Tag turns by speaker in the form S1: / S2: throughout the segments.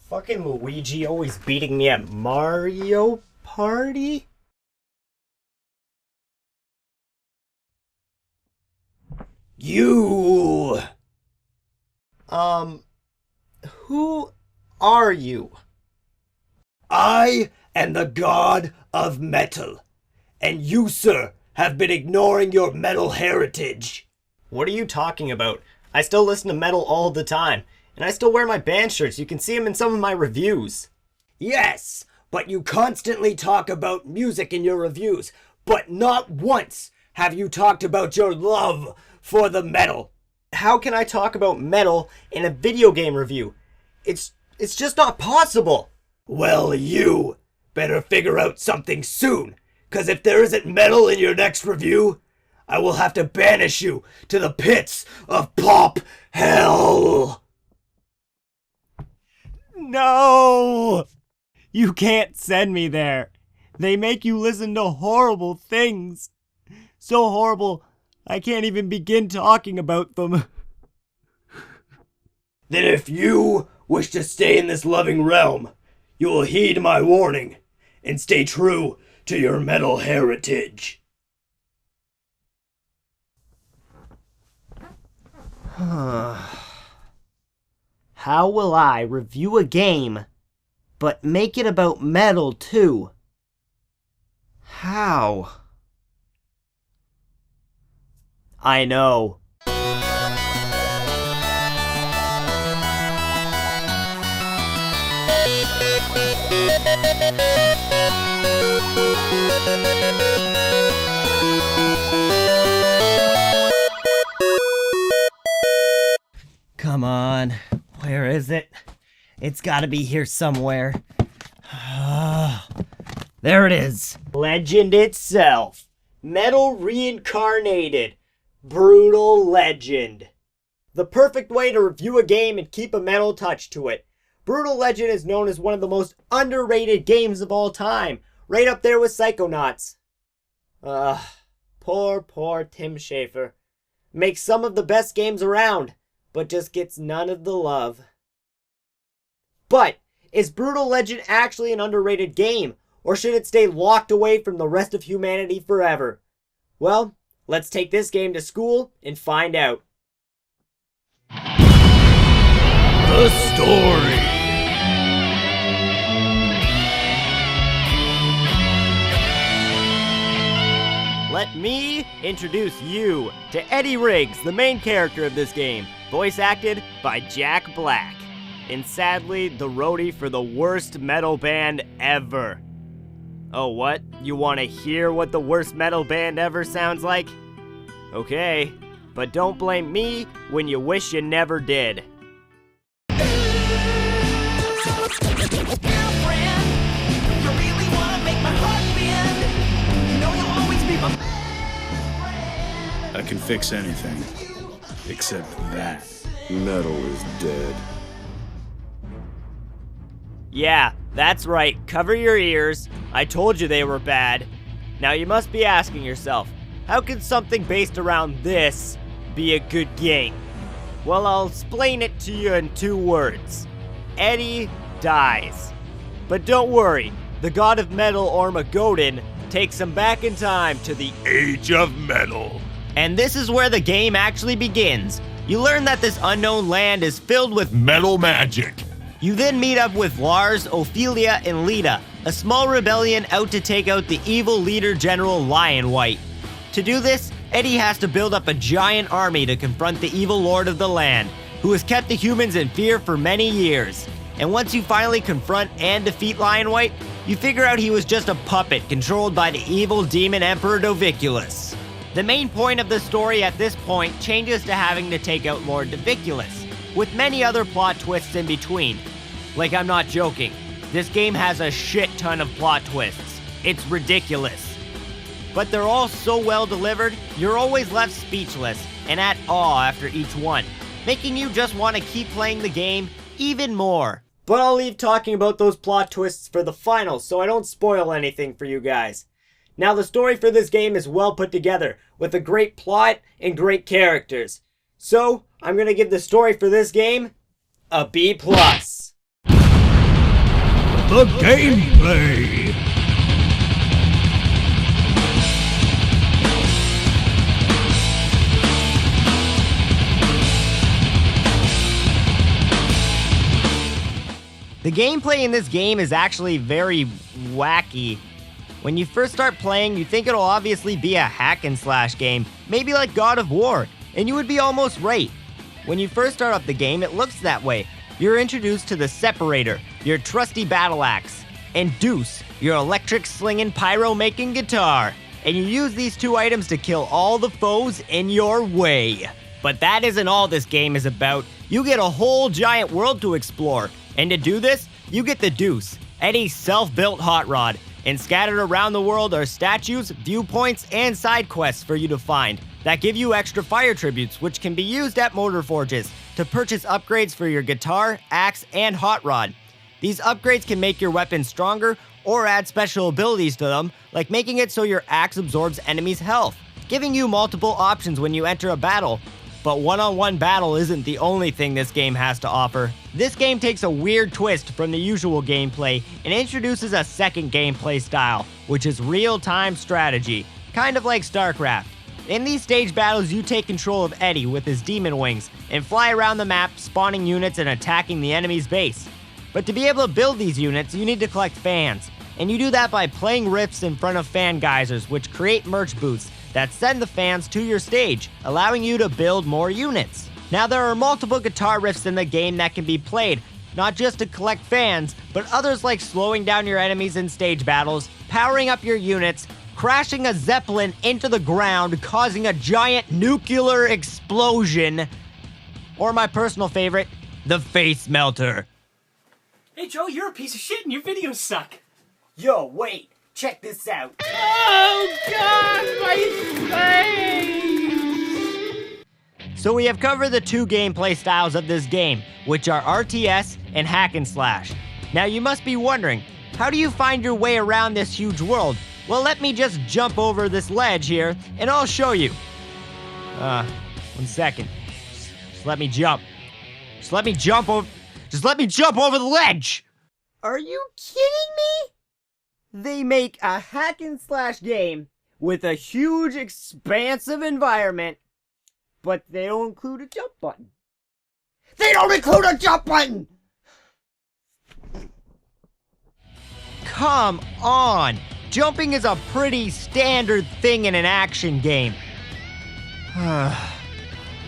S1: Fucking Luigi always beating me at Mario Party? You! Who are you?
S2: I am the god of metal, and you, sir, have been ignoring your metal heritage.
S1: What are you talking about? I still listen to metal all the time, and I still wear my band shirts. You can see them in some of my reviews.
S2: Yes, but you constantly talk about music in your reviews, but not once have you talked about your love for the metal.
S1: How can I talk about metal in a video game review? It's just not possible.
S2: Well, you better figure out something soon, because if there isn't metal in your next review, I will have to banish you to the pits of pop hell.
S1: No! You can't send me there. They make you listen to horrible things. So horrible, I can't even begin talking about them.
S2: Then if you wish to stay in this loving realm, you will heed my warning and stay true to your metal heritage.
S1: How will I review a game, but make it about metal too? How? I know. Come on, where is it? It's gotta be here somewhere. There it is. Legend itself. Metal reincarnated. Brütal Legend. The perfect way to review a game and keep a metal touch to it. Brütal Legend is known as one of the most underrated games of all time. Right up there with Psychonauts. Poor Tim Schafers. Makes some of the best games around, but just gets none of the love. But, is Brütal Legend actually an underrated game? Or should it stay locked away from the rest of humanity forever? Well, let's take this game to school and find out.
S2: The story.
S1: Let me introduce you to Eddie Riggs, the main character of this game, voice acted by Jack Black, and sadly, the roadie for the worst metal band ever. Oh, what? You want to hear what the worst metal band ever sounds like? Okay, but don't blame me when you wish you never did.
S3: I can fix anything, except that.
S4: Metal is dead.
S1: Yeah, that's right. Cover your ears. I told you they were bad. Now you must be asking yourself, how can something based around this be a good game? Well, I'll explain it to you in 2 words. Eddie dies. But don't worry, the god of metal Armageddon takes him back in time to the
S4: Age of Metal.
S1: And this is where the game actually begins. You learn that this unknown land is filled with
S4: Metal magic.
S1: You then meet up with Lars, Ophelia, and Lita, a small rebellion out to take out the evil leader General Lionwhite. To do this, Eddie has to build up a giant army to confront the evil lord of the land, who has kept the humans in fear for many years. And once you finally confront and defeat Lionwhite, you figure out he was just a puppet controlled by the evil demon Emperor Doviculus. The main point of the story at this point changes to having to take out Lord Doviculus, with many other plot twists in between. Like, I'm not joking. This game has a shit ton of plot twists. It's ridiculous. But they're all so well delivered, you're always left speechless and at awe after each one, making you just want to keep playing the game even more. But I'll leave talking about those plot twists for the final so I don't spoil anything for you guys. Now, the story for this game is well put together, with a great plot and great characters. So, I'm gonna give the story for this game a B+.
S5: the gameplay.
S1: The gameplay in this game is actually very wacky. When you first start playing, you think it'll obviously be a hack and slash game, maybe like God of War, and you would be almost right. When you first start up the game, it looks that way. You're introduced to the Separator, your trusty battle axe, and Deuce, your electric slinging pyro making guitar. And you use these two items to kill all the foes in your way. But that isn't all this game is about. You get a whole giant world to explore. And to do this, you get the Deuce, Eddie's self-built hot rod. And scattered around the world are statues, viewpoints, and side quests for you to find that give you extra fire tributes, which can be used at Motor Forges to purchase upgrades for your guitar, axe, and hot rod. These upgrades can make your weapons stronger or add special abilities to them, like making it so your axe absorbs enemies' health, giving you multiple options when you enter a battle. But one-on-one battle isn't the only thing this game has to offer. This game takes a weird twist from the usual gameplay and introduces a second gameplay style, which is real-time strategy, kind of like StarCraft. In these stage battles, you take control of Eddie with his demon wings and fly around the map, spawning units and attacking the enemy's base. But to be able to build these units, you need to collect fans, and you do that by playing riffs in front of fan geysers, which create merch booths that send the fans to your stage, allowing you to build more units. Now, there are multiple guitar riffs in the game that can be played, not just to collect fans, but others like slowing down your enemies in stage battles, powering up your units, crashing a zeppelin into the ground, causing a giant nuclear explosion, or my personal favorite, the face melter.
S6: Hey Joe, you're a piece of shit and your videos suck.
S1: Yo, wait, check this out.
S6: Oh God, my face!
S1: So we have covered the two gameplay styles of this game, which are RTS and hack and slash. Now you must be wondering, how do you find your way around this huge world? Well, let me just jump over this ledge here, and I'll show you. 1 second. Just let me jump. Just let me jump over the ledge! Are you kidding me? They make a hack and slash game with a huge, expansive environment, but they don't include a jump button. They don't include a jump button! Come on! Jumping is a pretty standard thing in an action game.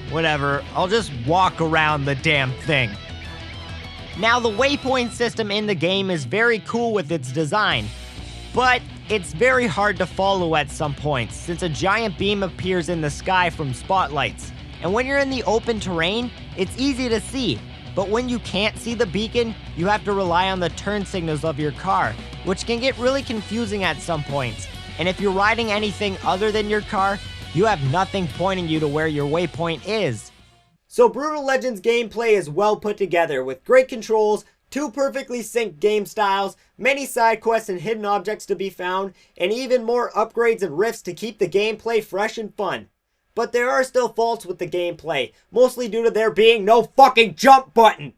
S1: Whatever, I'll just walk around the damn thing. Now, the waypoint system in the game is very cool with its design, but it's very hard to follow at some points since a giant beam appears in the sky from spotlights. And when you're in the open terrain, it's easy to see, but when you can't see the beacon, you have to rely on the turn signals of your car, which can get really confusing at some points. And if you're riding anything other than your car, you have nothing pointing you to where your waypoint is. So Brütal Legend's gameplay is well put together with great controls, two perfectly synced game styles, many side quests and hidden objects to be found, and even more upgrades and rifts to keep the gameplay fresh and fun. But there are still faults with the gameplay, mostly due to there being no fucking jump button.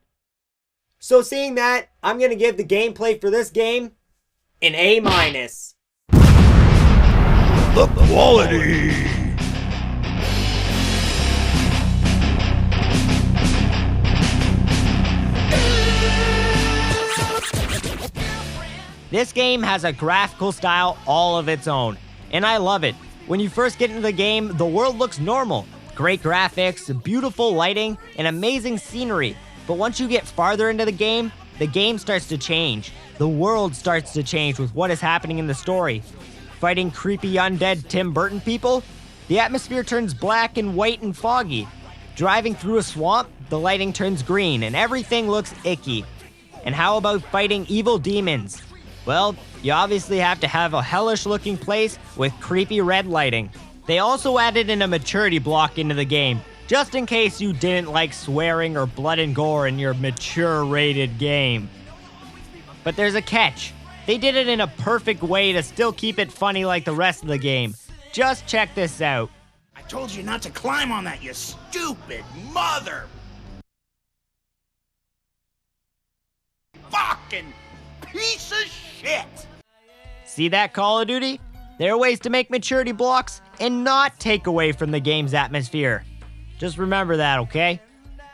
S1: So seeing that, I'm gonna give the gameplay for this game an A-.
S4: The quality.
S1: This game has a graphical style all of its own, and I love it. When you first get into the game, the world looks normal. Great graphics, beautiful lighting, and amazing scenery. But once you get farther into the game starts to change. The world starts to change with what is happening in the story. Fighting creepy undead Tim Burton people, the atmosphere turns black and white and foggy. Driving through a swamp, the lighting turns green and everything looks icky. And how about fighting evil demons? Well, you obviously have to have a hellish looking place with creepy red lighting. They also added in a maturity block into the game, just in case you didn't like swearing or blood and gore in your mature rated game. But there's a catch. They did it in a perfect way to still keep it funny like the rest of the game. Just check this out.
S7: I told you not to climb on that, you stupid mother! Fucking piece of shit!
S1: See that, Call of Duty? There are ways to make maturity blocks and not take away from the game's atmosphere. Just remember that, okay?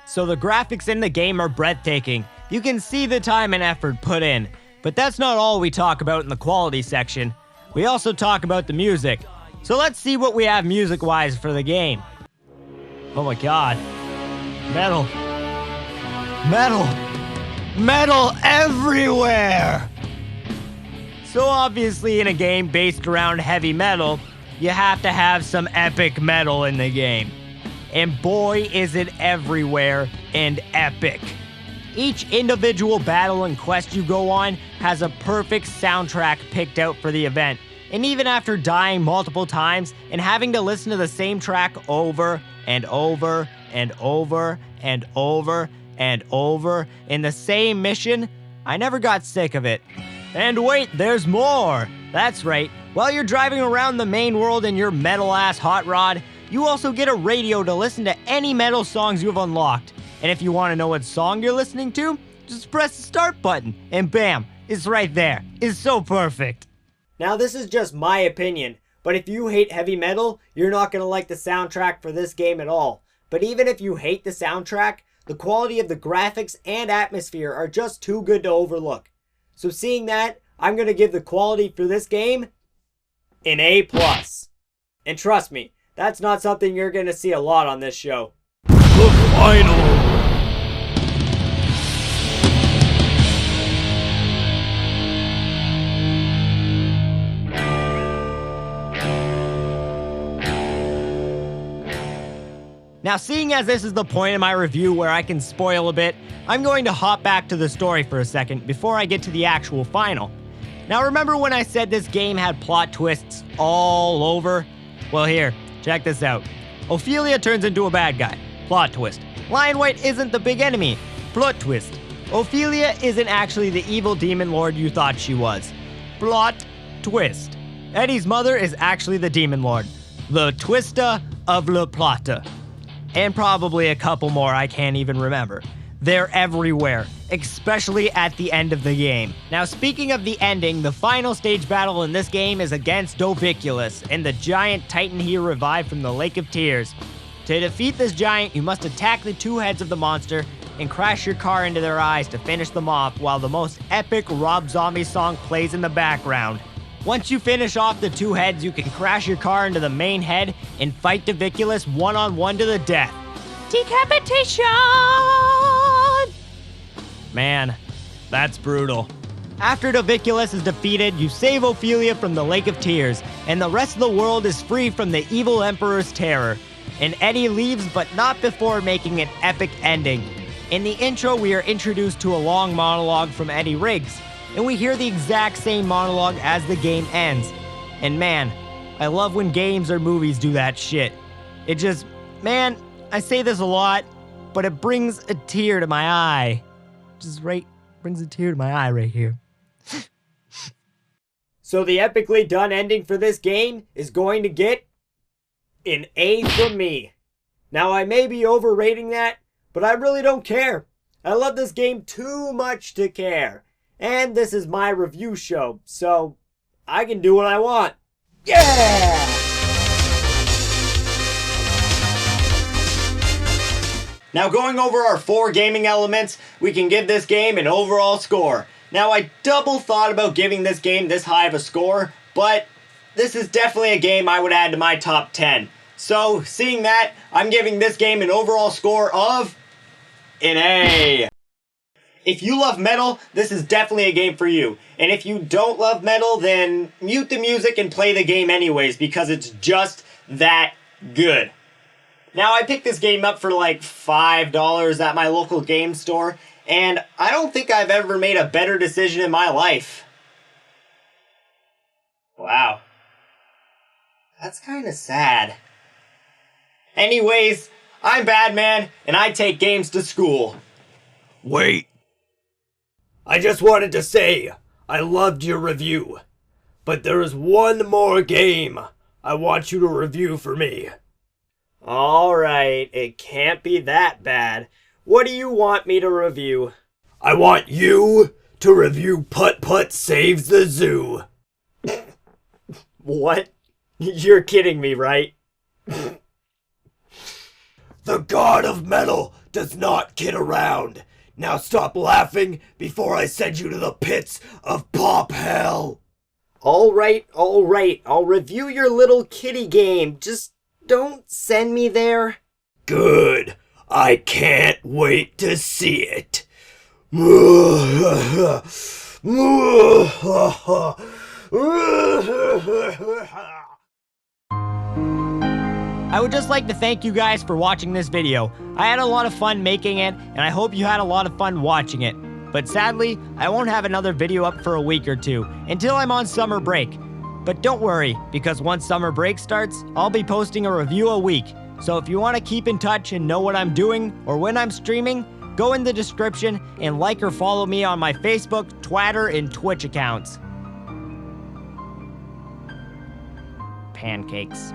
S1: So the graphics in the game are breathtaking. You can see the time and effort put in. But that's not all we talk about in the quality section. We also talk about the music. So let's see what we have music-wise for the game. Oh my god. Metal. Metal. Metal everywhere! So obviously in a game based around heavy metal, you have to have some epic metal in the game. And boy is it everywhere and epic. Each individual battle and quest you go on has a perfect soundtrack picked out for the event. And even after dying multiple times and having to listen to the same track over and over and over and over and over in the same mission, I never got sick of it. And wait, there's more! That's right, while you're driving around the main world in your metal-ass hot rod, you also get a radio to listen to any metal songs you have unlocked. And if you want to know what song you're listening to, just press the start button, and bam, it's right there. It's so perfect. Now this is just my opinion, but if you hate heavy metal, you're not going to like the soundtrack for this game at all. But even if you hate the soundtrack, the quality of the graphics and atmosphere are just too good to overlook. So seeing that, I'm going to give the quality for this game an A+. And trust me, that's not something you're going to see a lot on this show.
S4: The final.
S1: Now, seeing as this is the point in my review where I can spoil a bit, I'm going to hop back to the story for a second before I get to the actual final. Now, remember when I said this game had plot twists all over? Well, here, check this out. Ophelia turns into a bad guy. Plot twist. Lion White isn't the big enemy. Plot twist. Ophelia isn't actually the evil demon lord you thought she was. Plot twist. Eddie's mother is actually the demon lord. The Twista of La Plata. And probably a couple more I can't even remember. They're everywhere, especially at the end of the game. Now, speaking of the ending, the final stage battle in this game is against Doviculus and the giant titan he revived from the Lake of Tears. To defeat this giant, you must attack the two heads of the monster and crash your car into their eyes to finish them off while the most epic Rob Zombie song plays in the background. Once you finish off the two heads, you can crash your car into the main head and fight Doviculus one-on-one to the death. Decapitation! Man, that's brutal. After Doviculus is defeated, you save Ophelia from the Lake of Tears, and the rest of the world is free from the evil Emperor's terror. And Eddie leaves, but not before making an epic ending. In the intro, we are introduced to a long monologue from Eddie Riggs, and we hear the exact same monologue as the game ends. And man, I love when games or movies do that shit. It just, man, I say this a lot, but it brings a tear to my eye. Just brings a tear to my eye right here. So the epically done ending for this game is going to get an A from me. Now I may be overrating that, but I really don't care. I love this game too much to care. And this is my review show, so I can do what I want. Yeah! Now, going over our 4 gaming elements, we can give this game an overall score. Now, I double thought about giving this game this high of a score, but this is definitely a game I would add to my top 10. So, seeing that, I'm giving this game an overall score of an A. If you love metal, this is definitely a game for you. And if you don't love metal, then mute the music and play the game anyways, because it's just that good. Now, I picked this game up for like $5 at my local game store, and I don't think I've ever made a better decision in my life. Wow. That's kind of sad. Anyways, I'm Badman, and I take games to school.
S2: Wait. I just wanted to say, I loved your review. But there is one more game I want you to review for me.
S1: Alright, it can't be that bad. What do you want me to review?
S2: I want you to review Putt Putt Saves the Zoo.
S1: What? You're kidding me, right?
S2: The God of Metal does not kid around. Now stop laughing before I send you to the pits of pop hell.
S1: Alright. I'll review your little kitty game. Just don't send me there.
S2: Good. I can't wait to see it.
S1: I would just like to thank you guys for watching this video. I had a lot of fun making it, and I hope you had a lot of fun watching it. But sadly, I won't have another video up for a week or two, until I'm on summer break. But don't worry, because once summer break starts, I'll be posting a review a week. So if you want to keep in touch and know what I'm doing, or when I'm streaming, go in the description and like or follow me on my Facebook, Twitter, and Twitch accounts. Pancakes.